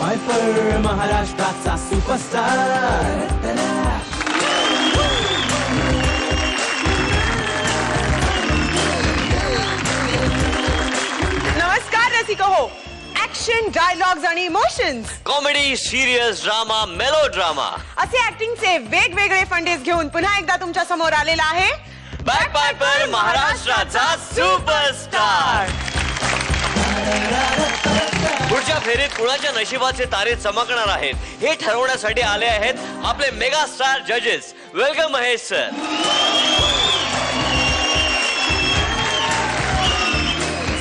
Piper महाराष्ट्राचा superstar. नमस्कार रसिको हो. ऍक्शन, डायलॉग्स आणि इमोशन्स, कॉमेडी, सिरियस, ड्रामा, मेलो ड्रामा असे ऍक्टिंगचे वेगवेगळे फंडेज घेऊन पुन्हा एकदा तुमच्या समोर आलेला आहे बॅकपायपर महाराष्ट्राचा सुपरस्टार. पुढच्या फेरीत कुणाच्या नशिबाचे तारे चमकणार आहेत हे ठरवण्यासाठी आले आहेत आपले मेगा स्टार जजेस. Welcome Mahesh sir.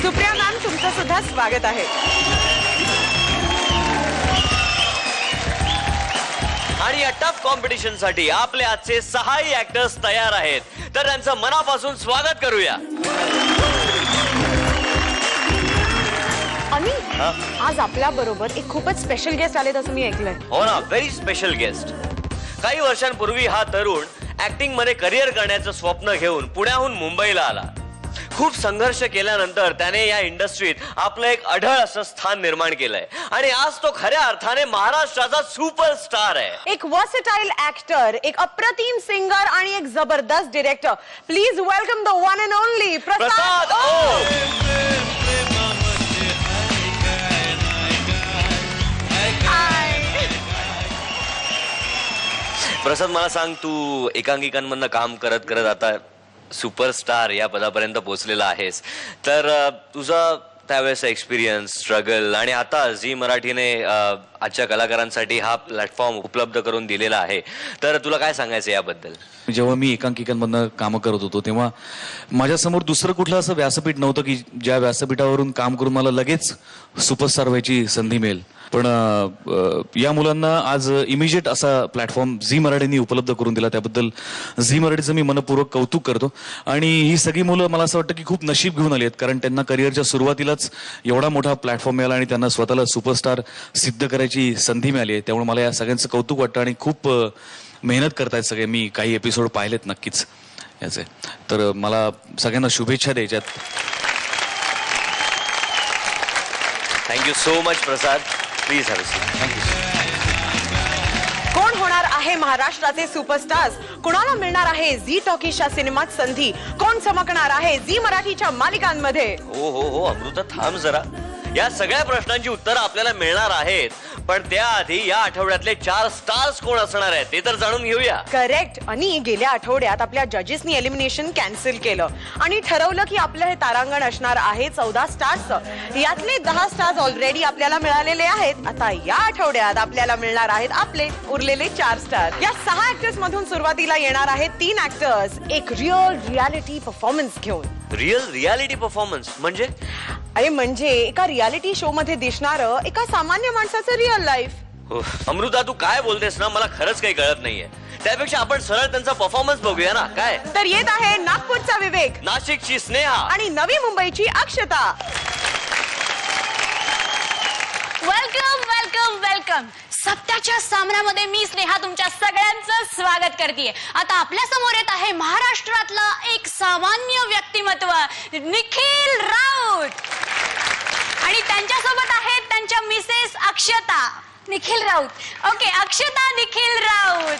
Supriya ma'am, तुमचं सुद्धा स्वागत आहे. आणि या टफ कॉम्पिटिशन साठी आपले आजचे 6 ऍक्टर्स तयार आहेत, तर त्यांचं मनापासून स्वागत करूया. आणि आज आपल्या बरोबर एक खूपच स्पेशल गेस्ट आलेत असं मी ऐकलंय. हो ना, व्हेरी स्पेशल गेस्ट. काही वर्षांपूर्वी हा तरुण ऍक्टिंग मध्ये करिअर करण्याचं स्वप्न घेऊन पुण्याहून मुंबईला आला. खूप संघर्ष केल्यानंतर त्याने या इंडस्ट्रीत आपलं एक अढळ असं स्थान निर्माण केलंय आणि आज तो खऱ्या अर्थाने महाराष्ट्राचा सुपरस्टार आहे. एक वर्सेटाईल ऍक्टर, एक अप्रतिम सिंगर आणि एक जबरदस्त director. Please welcome the one and only Prasad Oak. Prasad, मला सांग, तू एकांकिकांमधनं काम करत करत आता सुपरस्टार या पदापर्यंत पोहोचलेला आहेस, तर तुझा त्यावेळेस एक्सपिरियन्स, स्ट्रगल आणि आता झी मराठीने आजच्या कलाकारांसाठी हा प्लॅटफॉर्म उपलब्ध करून दिलेला आहे, तर तुला काय सांगायचं याबद्दल? जेव्हा मी एकांकिकांमधनं कामं करत होतो तेव्हा माझ्यासमोर दुसरं कुठलं असं व्यासपीठ नव्हतं की ज्या व्यासपीठावरून काम करून मला लगेच सुपरस्टार व्हायची संधी मिळेल. पण या मुलांना आज इमिजिएट असा प्लॅटफॉर्म झी मराठीने उपलब्ध करून दिला, त्याबद्दल झी मराठीचं मी मनपूर्वक कौतुक करतो. आणि ही सगळी मुलं मला असं वाटतं की खूप नशीब घेऊन आली आहेत, कारण त्यांना करिअरच्या सुरुवातीलाच एवढा मोठा प्लॅटफॉर्म मिळाला आणि त्यांना स्वतःला सुपरस्टार सिद्ध करायची संधी मिळाली आहे. त्यामुळे मला या सगळ्यांचं कौतुक वाटतं आणि खूप मेहनत करतायत सगळे. मी काही एपिसोड पाहिलेत नक्कीच याचे, तर मला सगळ्यांना शुभेच्छा द्यायच्यात. Thank you so much Prasad. Please have a seat. Thank you. कोण होणार आहे महाराष्ट्राचे सुपरस्टार्स? कुणाला मिळणार आहे झी टॉकीजच्या सिनेमात संधी? कोण चमकणार आहे झी मराठीच्या मालिकांमध्ये? हो हो हो, अमृता थांब जरा. या सगळ्या प्रश्नांची उत्तरं आपल्याला मिळणार आहेत, पण त्याआधी या आठवड्यातले 4 स्टार्स कोण असणार आहेत ते तर जाणून घेऊया. करेक्ट. आणि गेल्या आठवड्यात आपल्या जजेसनी एलिमिनेशन कॅन्सल केलं आणि ठरवलं की आपलं हे तारांगण असणार आहे 14 स्टार्सचं. यातले 10 स्टार्स ऑलरेडी आपल्याला मिळालेले आहेत. आता या आठवड्यात आपल्याला मिळणार आहेत आपले उरलेले 4 स्टार. या 6 ऍक्टर्स मधून सुरुवातीला येणार आहेत 3 ऍक्टर्स एक रियालिटी परफॉर्मन्स घेऊन. रियालिटी परफॉर्मन्स म्हणजे? अरे म्हणजे एका रियालिटी शो मध्ये दिसणारं एका सामान्य माणसाचं रिअल लाईफ. अमृता, तू काय बोलतेस ना, मला खरंच काही कळत नाहीये. त्यापेक्षा आपण सरळ त्यांचा परफॉर्मन्स बघूया ना. काय? तर येत आहे नागपूरचा विवेक, नाशिकची स्नेहा आणि नवी मुंबईची अक्षता. Welcome welcome welcome. सत्याच्या सामन्यामध्ये मी स्नेहा तुमच्या सगळ्यांचं स्वागत करते. आता आपल्या समोर येत आहे महाराष्ट्रातला एक सामान्य व्यक्तिमत्व निखिल राऊत आणि त्यांच्यासोबत आहेत त्यांच्या मिसेस अक्षता. निखिल राऊत, ओके, अक्षता निखिल राऊत.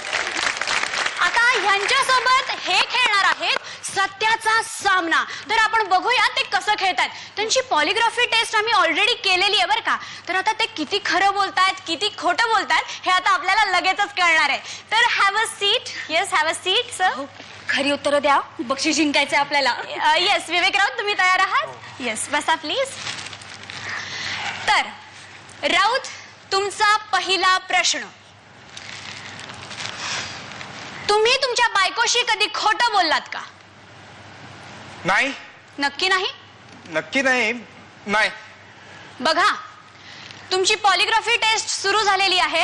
आता ह्यांच्यासोबत हे खेळणार आहेत सत्याचा सामना. तर आपण बघूया ते कसं खेळतात. त्यांची पॉलिग्राफी टेस्ट आम्ही ऑलरेडी केलेली आहे बरं का. तर आता ते किती खरं बोलतायत किती खोटं बोलतायत हे आता आपल्याला लगेचच कळणार आहे. तर have a seat. Yes, have a seat sir. खरी उत्तरं द्या, बक्षीस जिंकायचं आपल्याला. येस विवेक राऊत, तुम्ही तयार आहात? येस, बसा प्लीज. तर राऊत, तुमचा पहिला प्रश्न. तुम्ही तुमच्या बायकोशी कधी खोटं बोललात का? नाही. नक्की नाही? नक्की नाही. नाही. बघा, तुमची पॉलिग्राफी टेस्ट सुरू झालेली आहे.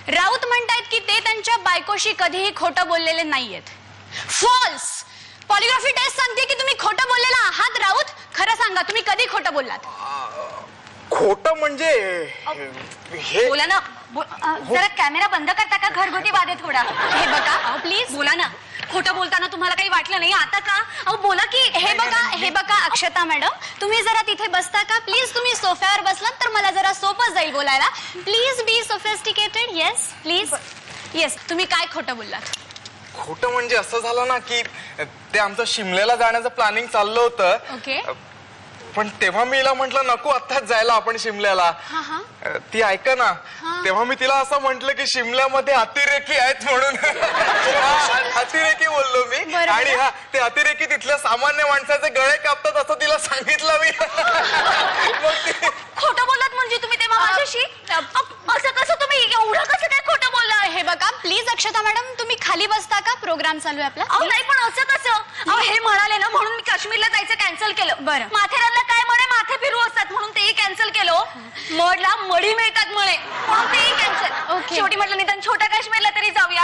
राऊत म्हणतायत की ते त्यांच्या बायकोशी कधीही खोटं बोललेले नाहीयेत. फॉल्स. पॉलिग्राफी टेस्ट सांगते की तुम्ही खोटं बोललेला आहात. राऊत, खरं सांगा, तुम्ही कधी खोटं बोललात? खोटं म्हणजे हे बोला ना जरा कॅमेरा बंद करता का? घरगुती वाद आहे थोडा. हे बघा प्लीज बोला ना. खोटं बोलताना तुम्हाला काही वाटलं नाही आता का? अहो बोला की. हे बघा अक्षता मॅडम, तुम्ही जरा तिथे बसता का प्लीज? तुम्ही सोफ्यावर बसलात तर मला जरा सोपं जाईल बोलायला. Please be sophisticated. Yes please. Yes, तुम्ही काय खोटं बोललात? खोटं म्हणजे असं झालं ना की ते आमचं शिमल्याला जाण्याचं प्लॅनिंग चाललं होतं. ओके. पण तेव्हा मी हिला म्हंटल नको आत्ताच जायला आपण शिमल्याला. ती ऐका ना, तेव्हा मी तिला असं म्हंटल की शिमल्यामध्ये अतिरेकी आहेत म्हणून. अतिरेकी बोललो मी. आणि ते अतिरेकी तिथल्या सामान्य माणसाचे गळे कापतात असं तिला सांगितलं मी. खोटं बोलत म्हणजे तुम्ही तेव्हा माझ्याशी? असं कसं तुम्ही एवढं कसं काय खोटं बोलला? हे बघा प्लीज अक्षता मॅडम, तुम्ही खाली बसता का? प्रोग्राम चालू आहे आपला. नाही पण असं कसं? हे म्हणाले ना म्हणून मी काश्मीरला जायचं कॅन्सल केलं. बरं. माथेरानला काय म्हणे माथे फिरू असतात म्हणून तेही कॅन्सल केलं. मडला मडी मिळतात म्हणे म्हणून तेही कॅन्सल. ओके. शेवटी म्हटलं निदान छोट्या काश्मीरला तरी जाऊया.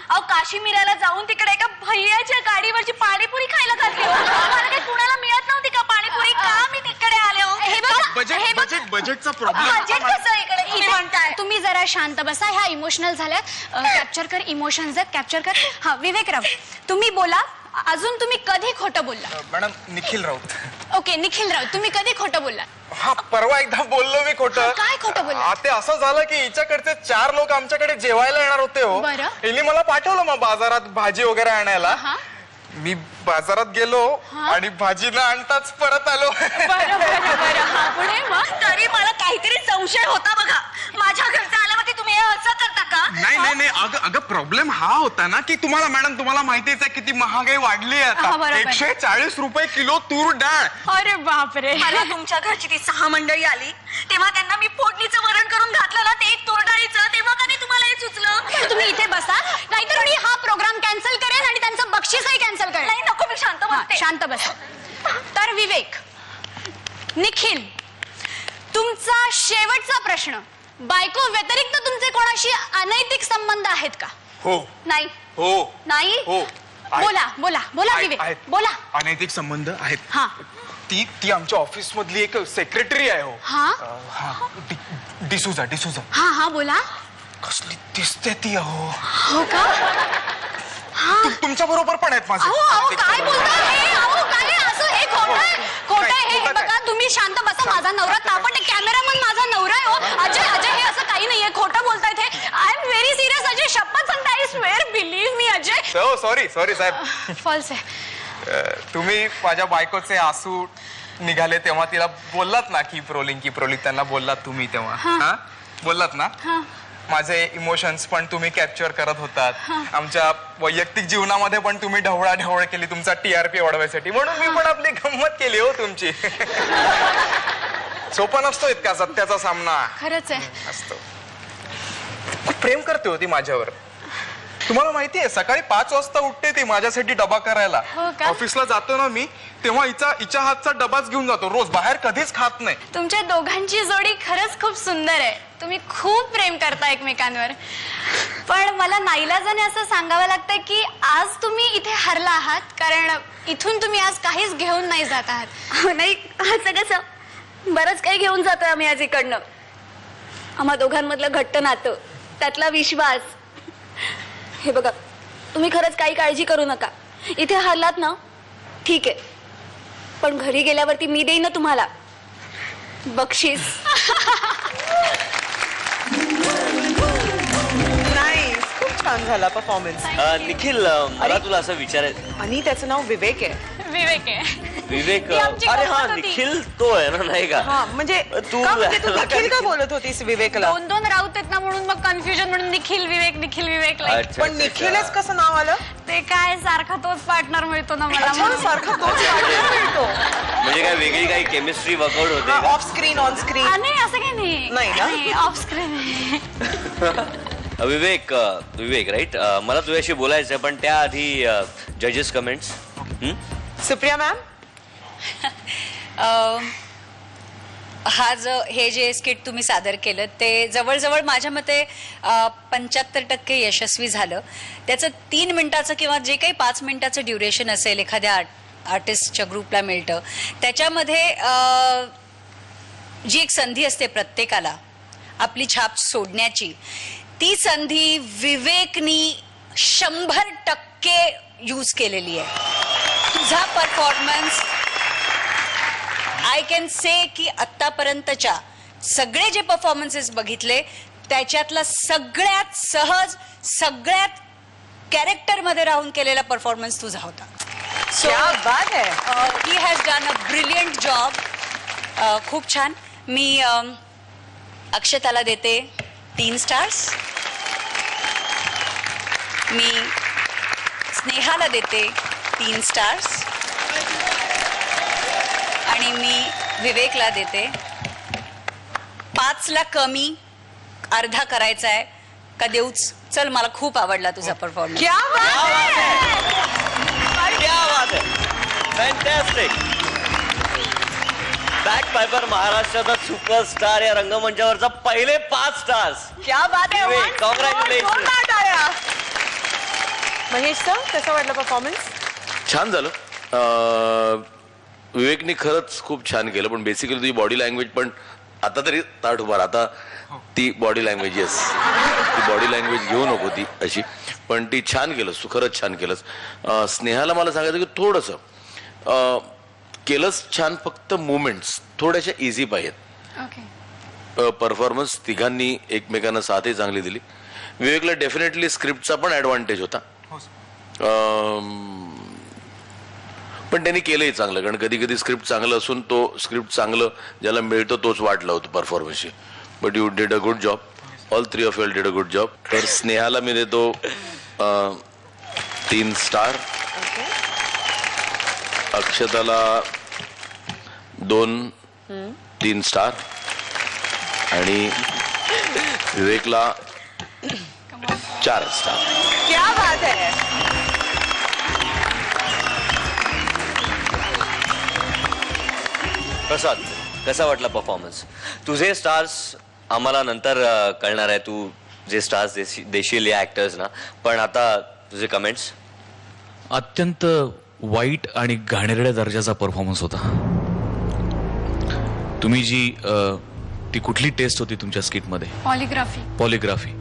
अहो काश्मीराला जाऊन तिकडे एका भैयाच्या गाडीवरची पाणीपुरी खायला घातली. मला काही कुणाला मिळत नव्हती का पाणीपुरी? का मी तिकडे आले हो? हे बघा बजेटचा प्रॉब्लेम. बजेट कसं इकडे म्हणताय? तुम्ही जरा शांत बसा. ह्या इमोशनल झाल्यात. कॅप्चर कर इमोशन्स आहेत, कॅप्चर कर. हा विवेकराव तुम्ही बोला. अजून तुम्ही कधी खोटं बोलला? मॅडम निखिल राऊत. ओके निखिल राऊत, तुम्ही कधी खोटं बोलला? हा परवा एकदा बोललो मी खोटं. काय खोटं बोलला? ते असं झालं की हिच्याकडचे 4 लोक आमच्याकडे जेवायला येणार होते हो. बरं. हिने मला पाठवलं मग बाजारात भाजी वगैरे आणायला. मी बाजारात गेलो आणि भाजी न आणताच परत आलो. तरी मला काहीतरी संशय होता बघा. माझ्या घरचा आल्यावरती तुम्ही असं करता का? नाही अगं प्रॉब्लेम हा होता ना की तुम्हाला मॅडम तुम्हाला माहितीच आहे किती महागाई वाढली आहे आता. 140 रुपये किलो तूर डाळ. अरे बापरे. मला तुमच्या घरची ती 6 मंडळी आली तेव्हा त्यांना मी फोडणीचं वरण करून घातलं ना ते तूर डाळीचं, तेव्हा कधी तुम्हाला हे सुचलं? तुम्ही इथे बसा नाहीतर मी हा प्रोग्राम कॅन्सल करेन आणि त्यांचं बक्षीसही कॅन्सल करेन. नाही नको, मी शांत बसते. शांत बसा. तर विवेक, निखिल, तुमचा शेवटचा प्रश्न. बायको व्यतिरिक्त तुमचे कोणाशी अनैतिक संबंध आहेत का? हो. नाही. हो. नाही. हो. बोला विवेक बोला. अनैतिक संबंध आहेत. हा. ती आमच्या ऑफिस मधली एक सेक्रेटरी आहे हो. डिसूजा. हा बोला. कसली दिसते ती अहो. हो का? तुमच्या बरोबर पण आहेत माझे. काय बोलताय? असं हे खोटं आहे. हे बघा तुम्ही शांत बसा. माझा नवरा तापट आहे. कॅमेरामन माझा नवरा आहे हो. अजय हे असं काही नाहीये. खोटं बोलतायत हे. I am very serious Ajay. शपथ सांगता. I swear believe me Ajay. Sorry साहेब. फॉल्स आहे. तुम्ही माझ्या बायकोचे आसू निघाले तेव्हा तिला बोललात ना की प्रोलिंग त्यांना बोललात तुम्ही तेव्हा. बोललात ना. माझे इमोशन्स पण तुम्ही कॅप्चर करत होतात. आमच्या वैयक्तिक जीवनामध्ये पण तुम्ही ढवळाढवळ केली तुमचा TRP वाढवायसाठी. म्हणून मी पण आपली गंमत केली हो तुमची. सोपा नसतो इतका सत्याचा सामना. खरंच आहे. असतो. खूप प्रेम करते होती माझ्यावर. तुम्हाला माहितीये सकाळी 5 वाजता उठते ती माझ्यासाठी डबा करायला. ऑफिसला जातो ना मी तेव्हा हिच्या हातचा डबाच घेऊन जातो रोज. बाहेर कधीच खात नाही. तुमच्या दोघांची जोडी खरंच खूप सुंदर आहे. तुम्ही खूप प्रेम करता एकमेकांवर. पण मला नाईलाजाने असं सांगावं लागतंय की आज तुम्ही इथे हरला आहात कारण इथून तुम्ही आज काहीच घेऊन नाही जात आहात. नाही असं कसं? बरंच काही घेऊन जातोय आम्ही आज इकडनं. आम्हा दोघांमधलं घट्ट नातं, त्यातला विश्वास. हे बघा तुम्ही खरंच काही काळजी करू नका. इथे हरलात ना ठीक आहे, पण घरी गेल्यावरती मी देईन ना तुम्हाला बक्षीस. खूप छान झाला परफॉर्मन्स. निखिल मला तुला असं विचारायचं. आणि त्याचं नाव विवेक आहे. विवेक. अरे हा निखिल तो आहे ना नाही का? म्हणजे तू निखिल का बोलत होतीस विवेकला? 2 राऊत आहेत ना म्हणून मग कन्फ्युजन म्हणून निखिल विवेक. पण निखिलच कसं नाव आलं? ते काय सारखा तोच पार्टनर मिळतो ना मला. सारखा तोच मिळतो म्हणजे काय वेगळी काही केमिस्ट्री वर्कआउट होते? ऑफ स्क्रीन ऑन स्क्रीन नाही असं काही नाही. Off screen. विवेक राईट. मला तुझ्याशी बोलायचं आहे पण त्याआधी जजेस कमेंट्स. सुप्रिया मॅम. हे जे स्किट तुम्ही सादर केलं ते जवळजवळ माझ्या मते 75% यशस्वी झालं. त्याचं 3 मिनिटाचं किंवा जे काही 5 मिनिटाचं ड्युरेशन असेल एखाद्या आर्टिस्टच्या ग्रुपला मिळतं त्याच्यामध्ये जी एक संधी असते प्रत्येकाला आपली छाप सोडण्याची, ती संधी विवेकनी 100% यूज केलेली आहे. तुझा परफॉर्मन्स आय कॅन से की आत्तापर्यंतच्या सगळे जे परफॉर्मन्सेस बघितले त्याच्यातला सगळ्यात सहज, सगळ्यात कॅरेक्टर मध्ये राहून केलेला परफॉर्मन्स तुझा होता. क्या बात है. He has done a brilliant job. खूप छान. मी अक्षताला देते 3 स्टार्स. मी स्नेहाला देते 3 स्टार्स आणि मी विवेकला देते 5 ला कमी. अर्धा करायचा आहे का देऊच? चल, मला खूप आवडला तुझा परफॉर्मन्स. क्या बात है. क्या बात आहे. फॅन्टॅस्टिक. बॅक पायपर महाराष्ट्राचा सुपरस्टार या रंगमंचावरचा पहिले 5 स्टार्स. क्या बात है. विवेक, congratulations. जोरदार टाळ्या. महेश सर, कसं वाटलं परफॉर्मन्स? छान झालं. विवेकने खरंच खूप छान केलं, पण बेसिकली तुझी बॉडी लँग्वेज पण आता तरी ताट उभार. आता ती बॉडी लँग्वेज, येस, ती बॉडी लँग्वेज घेऊ नको ती अशी, पण ती छान केलंस तू, खरंच छान केलंस. स्नेहाला मला सांगायचं की थोडंसं केलंस छान, फक्त मुवमेंट्स थोड्याशा इझी पाहिजेत. परफॉर्मन्स तिघांनी एकमेकांना साथही चांगली दिली. विवेकला डेफिनेटली स्क्रिप्टचा पण ॲडव्हान्टेज होता, पण त्यांनी केलंही चांगलं, कारण कधी कधी स्क्रिप्ट चांगलं असून तो स्क्रिप्ट चांगलं ज्याला मिळतं तोच वाट लावतो परफॉर्मन्सची. But you did a good job. All 3 of you did a good job. तर स्नेहाला मी देतो 3 स्टार. अक्षताला 2-3 स्टार आणि विवेकला 4 स्टार. क्या बात है. प्रसाद, कसा वाटला परफॉर्मन्स? तुझे स्टार्स आम्हाला नंतर कळणार आहे, तू जे स्टार्स देशील या ऍक्टर्सना, पण आता तुझे कमेंट्स. अत्यंत वाईट आणि घाणेरड्या दर्जाचा परफॉर्मन्स होता. तुम्ही जी ती कुठली टेस्ट होती तुमच्या स्किटमध्ये? पॉलिग्राफी.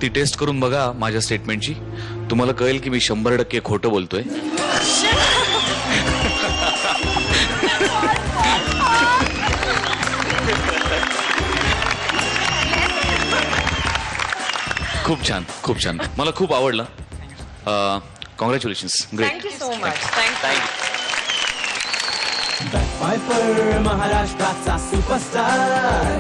ती टेस्ट करून बघा माझ्या स्टेटमेंटची, तुम्हाला कळेल की मी 100% खोटं बोलतोय. खूप छान, खूप छान. मला खूप आवडलं. Congratulations. Great. Thank you so much. Thank you. Piper महाराष्ट्राचा सुपरस्टार